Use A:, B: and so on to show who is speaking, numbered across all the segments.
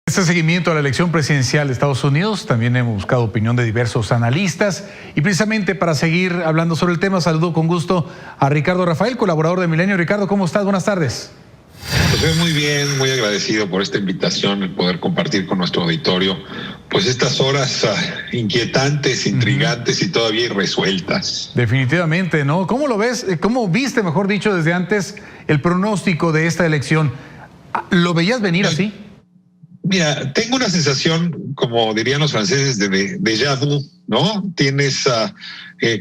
A: Este seguimiento a la elección presidencial de Estados Unidos, también hemos buscado opinión de diversos analistas y precisamente para seguir hablando sobre el tema, saludo con gusto a Ricardo Rafael, colaborador de Milenio. Ricardo, ¿cómo estás? Buenas tardes.
B: Pues muy bien, muy agradecido por esta invitación, el poder compartir con nuestro auditorio pues estas horas inquietantes, intrigantes y todavía irresueltas.
A: Definitivamente, ¿no? ¿Cómo lo ves? ¿Cómo viste, mejor dicho, desde antes el pronóstico de esta elección? ¿Lo veías venir así?
B: Mira, tengo una sensación, como dirían los franceses, de déjà vu, ¿no? Tienes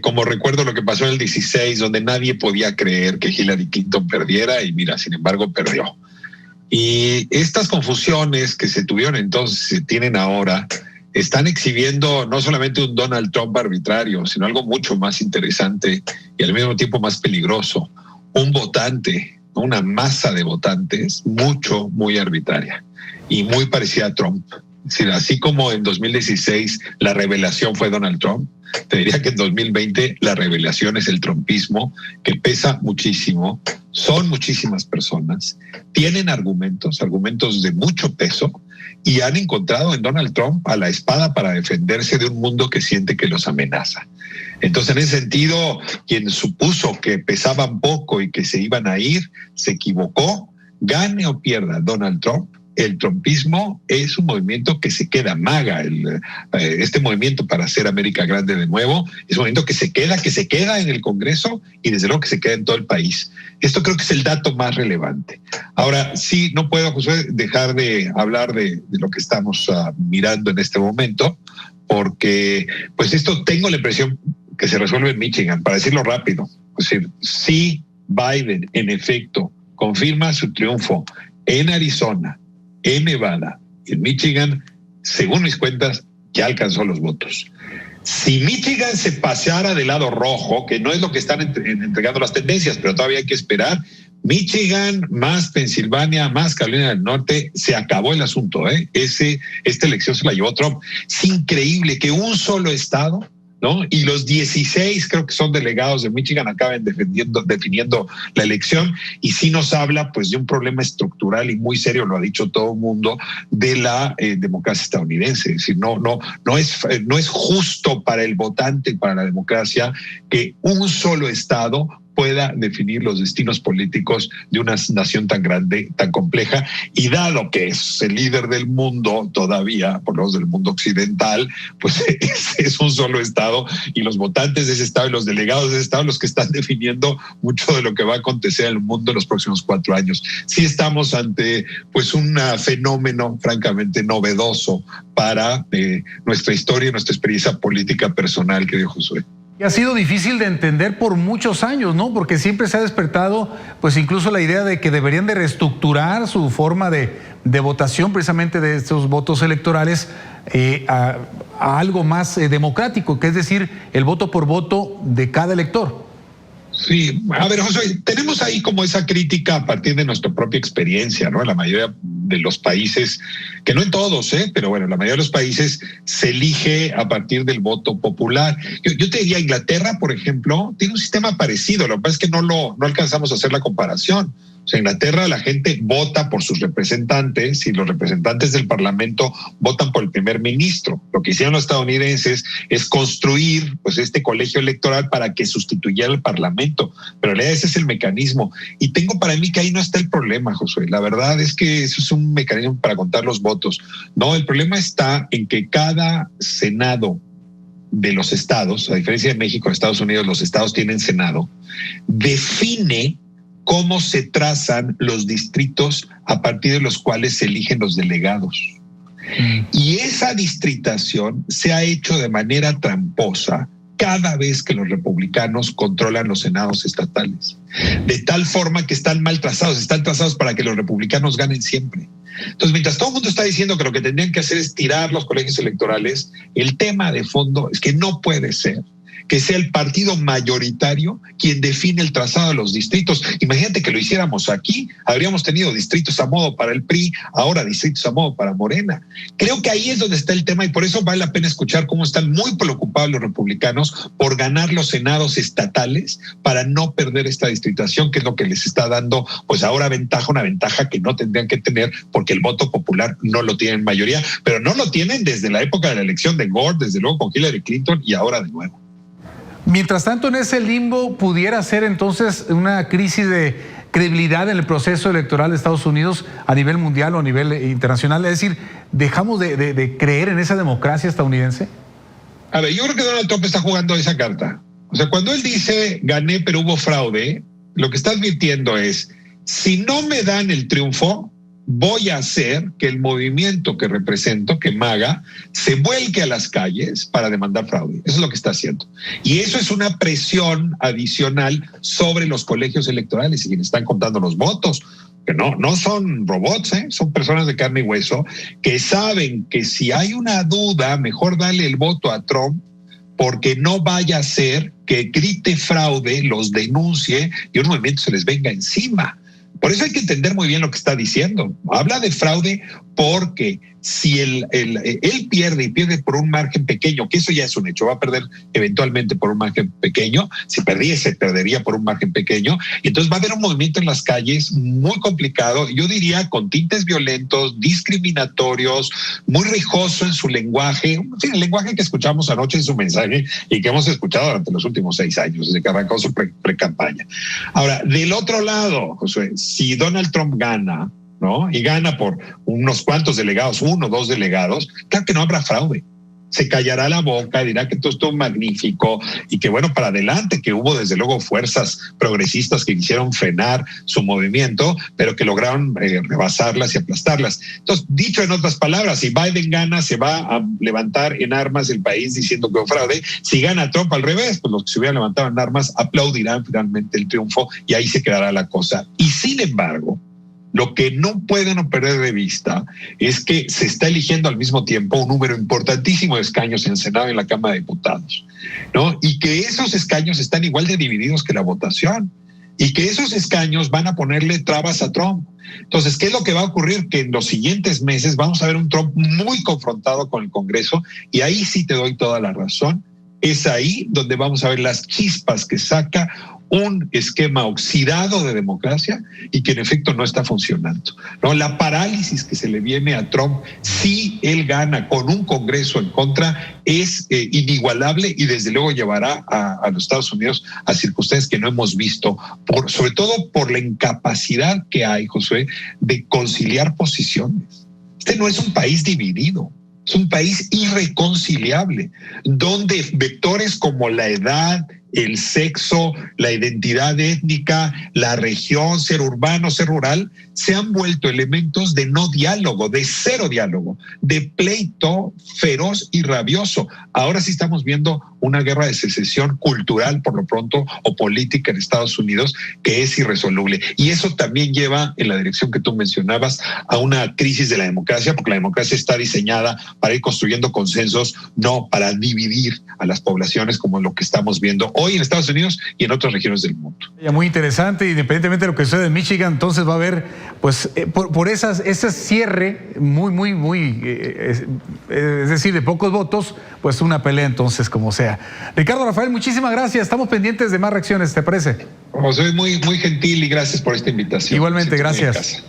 B: como recuerdo lo que pasó en el 16, donde nadie podía creer que Hillary Clinton perdiera y mira, sin embargo, perdió. Y estas confusiones que se tuvieron entonces, se tienen ahora, están exhibiendo no solamente un Donald Trump arbitrario, sino algo mucho más interesante y al mismo tiempo más peligroso. Un votante, una masa de votantes muy arbitraria y muy parecida a Trump. Es decir, así como en 2016 la revelación fue Donald Trump, te diría que en 2020 la revelación es el trumpismo, que pesa muchísimo, son muchísimas personas, tienen argumentos de mucho peso y han encontrado en Donald Trump a la espada para defenderse de un mundo que siente que los amenaza. Entonces, en ese sentido, quien supuso que pesaban poco y que se iban a ir, se equivocó. Gane o pierda Donald Trump, el trumpismo es un movimiento que se queda, MAGA, este movimiento para hacer América grande de nuevo, es un movimiento que se queda en el Congreso y desde luego que se queda en todo el país. Esto creo que es el dato más relevante. Ahora, sí, no puedo, Josué, dejar de hablar de lo que estamos mirando en este momento, porque pues esto tengo la impresión que se resuelve en Michigan, para decirlo rápido. Es decir, si Biden, en efecto, confirma su triunfo en Arizona, en Nevada, en Michigan, según mis cuentas, ya alcanzó los votos. Si Michigan se paseara del lado rojo, que no es lo que están entregando las tendencias, pero todavía hay que esperar, Michigan más Pensilvania más Carolina del Norte, se acabó el asunto, ¿eh? Esta elección se la llevó Trump. Es increíble que un solo estado, ¿no? Y los 16 creo que son delegados de Michigan acaben definiendo la elección, y sí nos habla pues de un problema estructural y muy serio, lo ha dicho todo el mundo, de la democracia estadounidense. Es decir, no es justo para el votante y para la democracia que un solo estado pueda definir los destinos políticos de una nación tan grande, tan compleja, y dado que es el líder del mundo todavía, por lo menos del mundo occidental, pues es un solo estado, y los votantes de ese estado y los delegados de ese estado los que están definiendo mucho de lo que va a acontecer en el mundo en los próximos 4 años. Sí estamos ante pues un fenómeno francamente novedoso para nuestra historia y nuestra experiencia política personal, querido Josué.
A: Y ha sido difícil de entender por muchos años, ¿no? Porque siempre se ha despertado, pues incluso la idea de que deberían de reestructurar su forma de votación, precisamente de estos votos electorales, a algo más democrático, que es decir, el voto por voto de cada elector.
B: Sí, a ver, José, tenemos ahí como esa crítica a partir de nuestra propia experiencia, ¿no? En la mayoría de los países, que no en todos, pero bueno, en la mayoría de los países se elige a partir del voto popular. Yo te diría, Inglaterra, por ejemplo, tiene un sistema parecido, lo que pasa es que no alcanzamos a hacer la comparación. O sea, en Inglaterra la gente vota por sus representantes y los representantes del Parlamento votan por el primer ministro. Lo que hicieron los estadounidenses es construir pues este colegio electoral para que sustituyera al Parlamento. Pero en realidad ese es el mecanismo. Y tengo para mí que ahí no está el problema, Josué. La verdad es que eso es un mecanismo para contar los votos. No, el problema está en que cada senado de los estados, a diferencia de México, en Estados Unidos los estados tienen senado, define cómo se trazan los distritos a partir de los cuales se eligen los delegados. Y esa distritación se ha hecho de manera tramposa cada vez que los republicanos controlan los senados estatales. De tal forma que están trazados para que los republicanos ganen siempre. Entonces, mientras todo el mundo está diciendo que lo que tendrían que hacer es tirar los colegios electorales, el tema de fondo es que no puede ser que sea el partido mayoritario quien define el trazado de los distritos. Imagínate que lo hiciéramos aquí, habríamos tenido distritos a modo para el PRI, ahora distritos a modo para Morena. Creo que ahí es donde está el tema y por eso vale la pena escuchar cómo están muy preocupados los republicanos por ganar los senados estatales para no perder esta distritación, que es lo que les está dando pues ahora ventaja, una ventaja que no tendrían que tener porque el voto popular no lo tienen mayoría, pero no lo tienen desde la época de la elección de Gore, desde luego con Hillary Clinton y ahora de nuevo.
A: Mientras tanto, en ese limbo pudiera ser entonces una crisis de credibilidad en el proceso electoral de Estados Unidos a nivel mundial o a nivel internacional. Es decir, ¿dejamos de creer en esa democracia estadounidense?
B: A ver, yo creo que Donald Trump está jugando esa carta. O sea, cuando él dice gané pero hubo fraude, lo que está advirtiendo es, si no me dan el triunfo, voy a hacer que el movimiento que represento, que MAGA, se vuelque a las calles para demandar fraude. Eso es lo que está haciendo. Y eso es una presión adicional sobre los colegios electorales y quienes están contando los votos, que no son robots, son personas de carne y hueso, que saben que si hay una duda, mejor darle el voto a Trump, porque no vaya a ser que grite fraude, los denuncie y un movimiento se les venga encima. Por eso hay que entender muy bien lo que está diciendo. Habla de fraude porque si él pierde y pierde por un margen pequeño, que eso ya es un hecho, va a perder eventualmente por un margen pequeño, si perdiese perdería por un margen pequeño, y entonces va a haber un movimiento en las calles muy complicado, yo diría con tintes violentos, discriminatorios, muy rijoso en su lenguaje, en fin, el lenguaje que escuchamos anoche en su mensaje y que hemos escuchado durante los últimos 6 años, desde que arrancó su pre-campaña. Ahora, del otro lado, Josué, si Donald Trump gana, ¿no? Y gana por unos cuantos delegados, 1 o 2 delegados, claro que no habrá fraude. Se callará la boca, dirá que todo estuvo magnífico y que bueno, para adelante, que hubo desde luego fuerzas progresistas que quisieron frenar su movimiento, pero que lograron rebasarlas y aplastarlas. Entonces, dicho en otras palabras, si Biden gana, se va a levantar en armas el país diciendo que hubo fraude. Si gana Trump al revés, pues los que se hubieran levantado en armas aplaudirán finalmente el triunfo y ahí se quedará la cosa. Y sin embargo, lo que no pueden perder de vista es que se está eligiendo al mismo tiempo un número importantísimo de escaños en el Senado y en la Cámara de Diputados, ¿no? Y que esos escaños están igual de divididos que la votación y que esos escaños van a ponerle trabas a Trump. Entonces, ¿qué es lo que va a ocurrir? Que en los siguientes meses vamos a ver un Trump muy confrontado con el Congreso y ahí sí te doy toda la razón. Es ahí donde vamos a ver las chispas que saca un esquema oxidado de democracia y que en efecto no está funcionando, ¿no? La parálisis que se le viene a Trump si él gana con un Congreso en contra es inigualable y desde luego llevará a los Estados Unidos a circunstancias que no hemos visto, sobre todo por la incapacidad que hay, Josué, de conciliar posiciones. Este no es un país dividido. Es un país irreconciliable, donde vectores como la edad, el sexo, la identidad étnica, la región, ser urbano, ser rural, se han vuelto elementos de no diálogo, de cero diálogo, de pleito feroz y rabioso. Ahora sí estamos viendo una guerra de secesión cultural, por lo pronto, o política en Estados Unidos, que es irresoluble. Y eso también lleva, en la dirección que tú mencionabas, a una crisis de la democracia, porque la democracia está diseñada para ir construyendo consensos, no para dividir a las poblaciones como lo que estamos viendo hoy en Estados Unidos y en otras regiones del mundo.
A: Muy interesante, independientemente de lo que sucede en Michigan, entonces va a haber, pues, por ese cierre muy, es decir, de pocos votos, pues una pelea entonces, como sea. Ricardo Rafael, muchísimas gracias, estamos pendientes de más reacciones, ¿te parece?
B: Soy muy gentil y gracias por esta invitación.
A: Igualmente, gracias.